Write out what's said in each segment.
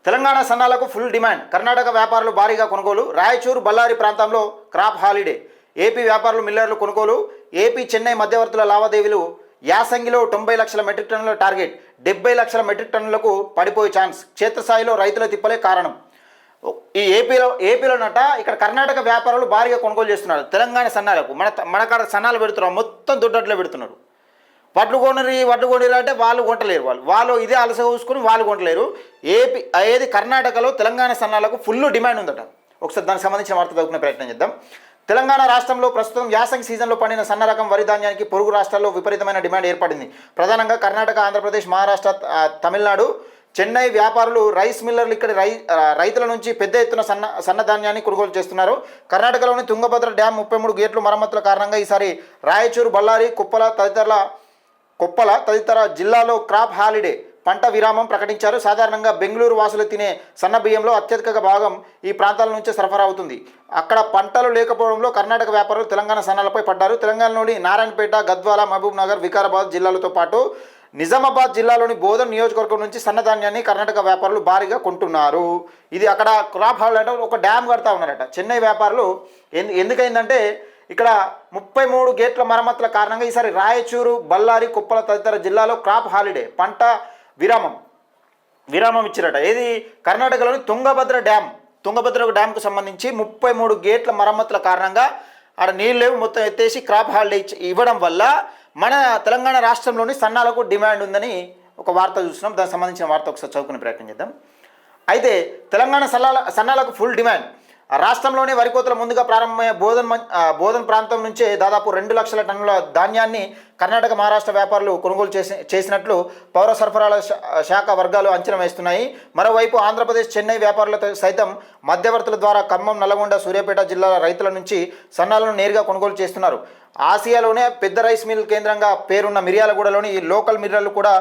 తెలంగాణ సన్నాలకు full demand. Karnataka వ్యాపారులు భారీగా కొనుగోలు. రాయచూరు బళ్ళారి ప్రాంతంలో క్రాప్ హాలిడే. ఏపీ వ్యాపారులు మిల్లర్లు కొనుగోలు. ఏపీ చెన్నై మధ్యవర్తుల లావాదేవీలు. యాసంగిలో 90 లక్షల మెట్రిక్ టన్నుల టార్గెట్. 70 లక్షల మెట్రిక్ టన్నులకు పడిపోయే ఛాన్స్. క్షేత్రస్థాయిలో రైతుల తిప్పలే కారణం. ఈ ఏపీలోనట ఇక్కడ కర్ణాటక వ్యాపారులు భారీగా కొనుగోలు చేస్తున్నారు తెలంగాణ సన్నాలకు. మన కాడ సన్నాలు పెడుతున్నారు, మొత్తం దొడ్డట్లో పెడుతున్నారు. వడ్లు కొనిరి అంటే వాళ్ళు కొంటలేరు. వాళ్ళు ఇదే అలస చూసుకుని వాళ్ళు కొంటలేరు. ఏది కర్ణాటకలో తెలంగాణ సన్నాలకు ఫుల్ డిమాండ్ ఉందట. ఒకసారి దానికి సంబంధించిన వార్త చదువుకునే ప్రయత్నం చేద్దాం. తెలంగాణ రాష్ట్రంలో ప్రస్తుతం యాసంగి సీజన్లో పండిన సన్న రకం వరి ధాన్యానికి పొరుగు రాష్ట్రాల్లో విపరీతమైన డిమాండ్ ఏర్పడింది. ప్రధానంగా కర్ణాటక, ఆంధ్రప్రదేశ్, మహారాష్ట్ర, తమిళనాడు, చెన్నై వ్యాపారులు, రైస్ మిల్లర్లు ఇక్కడ రైతుల నుంచి పెద్ద ఎత్తున సన్న ధాన్యాన్ని కొనుగోలు చేస్తున్నారు. కర్ణాటకలోని తుంగభద్ర డ్యామ్ 33 గేట్ల మరమ్మతుల కారణంగా ఈసారి రాయచూరు, బళ్ళారి, కొప్పల తదితర జిల్లాలో క్రాప్ హాలిడే పంట విరామం ప్రకటించారు. సాధారణంగా బెంగళూరు వాసులు తినే సన్న బియ్యంలో అత్యధిక భాగం ఈ ప్రాంతాల నుంచే సరఫరా అవుతుంది. అక్కడ పంటలు లేకపోవడంలో కర్ణాటక వ్యాపారులు తెలంగాణ సన్నాలపై పడ్డారు. తెలంగాణలోని నారాయణపేట, గద్వాల, మహబూబ్ నగర్, వికారాబాద్ జిల్లాలతో పాటు నిజామాబాద్ జిల్లాలోని బోధన్ నియోజకవర్గం నుంచి సన్నధాన్యాన్ని కర్ణాటక వ్యాపారులు భారీగా కొంటున్నారు. ఇది అక్కడ క్రాప్ హాలిడే అంటే ఒక డ్యామ్ కడతా ఉన్నారట చెన్నై వ్యాపారులు. ఎందుకైందంటే ఇక్కడ 33 గేట్ల మరమ్మతుల కారణంగా ఈసారి రాయచూరు, బళ్ళారి, కొప్పల తదితర జిల్లాలో క్రాప్ హాలిడే పంట విరామం ఇచ్చిరట. ఏది కర్ణాటకలోని తుంగభద్ర డ్యామ్కు సంబంధించి 33 గేట్ల మరమ్మతుల కారణంగా ఆడ నీళ్ళు లేవు, మొత్తం ఎత్తేసి క్రాప్ హాలిడే ఇవ్వడం వల్ల మన తెలంగాణ రాష్ట్రంలోని సన్నాలకు డిమాండ్ ఉందని ఒక వార్త చూస్తున్నాం. దానికి సంబంధించిన వార్త ఒకసారి చదువుకునే ప్రయత్నం చేద్దాం. అయితే తెలంగాణ సన్నాలకు ఫుల్ డిమాండ్. రాష్ట్రంలోనే వరి కోతల ముందుగా ప్రారంభమయ్యే బోధన్ ప్రాంతం నుంచే దాదాపు 2 లక్షల టన్నుల ధాన్యాన్ని కర్ణాటక, మహారాష్ట్ర వ్యాపారులు కొనుగోలు చేసినట్లు పౌర సరఫరాల శాఖ వర్గాలు అంచనా వేస్తున్నాయి. మరోవైపు ఆంధ్రప్రదేశ్, చెన్నై వ్యాపారుల సైతం మధ్యవర్తుల ద్వారా ఖమ్మం, నల్లగొండ, సూర్యాపేట జిల్లాల రైతుల నుంచి సన్నాలను నేరుగా కొనుగోలు చేస్తున్నారు. ఆసియాలోనే పెద్ద రైస్ మిల్ కేంద్రంగా పేరున్న మిర్యాలగూడలోని ఈ లోకల్ మిల్లర్లు కూడా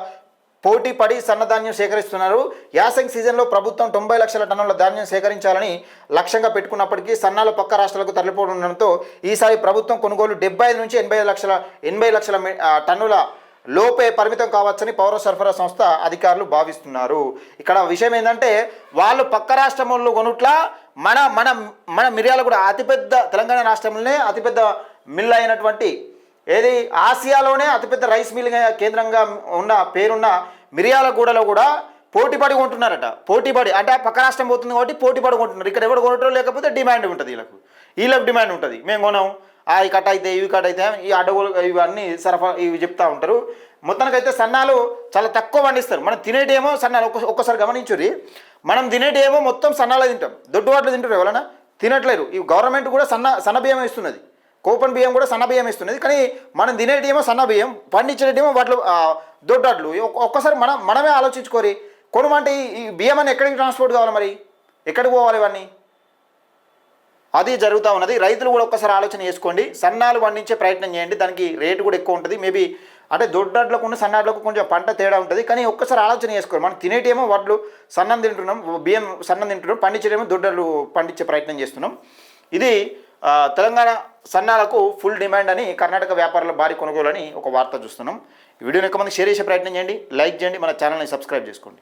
పోటీ పడి సన్నధాన్యం సేకరిస్తున్నారు. యాసంగి సీజన్లో ప్రభుత్వం 90 లక్షల టన్నుల ధాన్యం సేకరించాలని లక్ష్యంగా పెట్టుకున్నప్పటికీ సన్నాలు పక్క రాష్ట్రాలకు తరలిపోవడంతో ఈసారి ప్రభుత్వం కొనుగోలు 75 నుంచి 80 లక్షల టన్నుల లోపే పరిమితం కావచ్చని పౌర సరఫరా సంస్థ అధికారులు భావిస్తున్నారు. ఇక్కడ విషయం ఏంటంటే వాళ్ళు పక్క రాష్ట్రంలో కొనుట్లా మన మిర్యాలగూడ అతిపెద్ద తెలంగాణ రాష్ట్రంలోనే అతిపెద్ద మిల్ అయినటువంటి ఏది ఆసియాలోనే అతిపెద్ద రైస్ మిల్ కేంద్రంగా ఉన్న పేరున్న మిర్యాలగూడలో కూడా పోటీపడి కొంటున్నారట. పోటీపడి అంటే పక్క రాష్ట్రం పోతుంది కాబట్టి పోటీపడి కొంటున్నారు. ఇక్కడ ఎవరు కొనటం లేకపోతే డిమాండ్ ఉంటుంది. వీళ్ళకు డిమాండ్ ఉంటుంది. మేము కొనాం, ఈ కట్ అయితే ఇవి కట్ అయితే ఈ అడ్డగోలు ఇవన్నీ ఇవి చెప్తూ ఉంటారు. మొత్తానికైతే సన్నాలు చాలా తక్కువ పండిస్తారు. మనం తినేటేమో సన్నాలు ఒక్కసారి గమనించుర్రి. మనం తినేటేమో మొత్తం సన్నాలు తింటాం, దొడ్డు వాటిలో తింటారు. ఎవరైనా తినట్లేరు. ఈ గవర్నమెంట్ కూడా సన్న బియ్యం ఇస్తున్నది, కూపన్ బియ్యం కూడా సన్న బియ్యం ఇస్తున్నది. కానీ మనం తినేటేమో సన్న బియ్యం, పండించేటేమో వాటిలో దొడ్డాట్లు. ఒక్కసారి మనమే ఆలోచించుకోరి. కొనమంటే ఈ బియ్యం అని ఎక్కడికి ట్రాన్స్పోర్ట్ కావాలి, మరి ఎక్కడికి పోవాలి ఇవన్నీ? అది జరుగుతూ ఉన్నది. రైతులు కూడా ఒక్కసారి ఆలోచన చేసుకోండి. సన్నాలు పండించే ప్రయత్నం చేయండి. దానికి రేటు కూడా ఎక్కువ ఉంటుంది. మేబీ అంటే దొడ్డాట్లకు ఉన్న సన్నాట్లకు కొంచెం పంట తేడా ఉంటుంది. కానీ ఒక్కసారి ఆలోచన చేసుకోండి. మనం తినేటేమో వడ్లు సన్నం తింటున్నాం, బియ్యం సన్నం తింటున్నాం, పండించేటేమో దొడ్డలు పండించే ప్రయత్నం చేస్తున్నాం. ఇది తెలంగాణ సన్నాలకు ఫుల్ డిమాండ్ అని కర్ణాటక వ్యాపారుల భారీ కొనుగోలు అని ఒక వార్త చూస్తున్నాం. ఈ వీడియోని ఎక్కువ మంది షేర్ చేసే ప్రయత్నం చేయండి, లైక్ చేయండి, మన ఛానల్ని సబ్స్క్రైబ్ చేసుకోండి.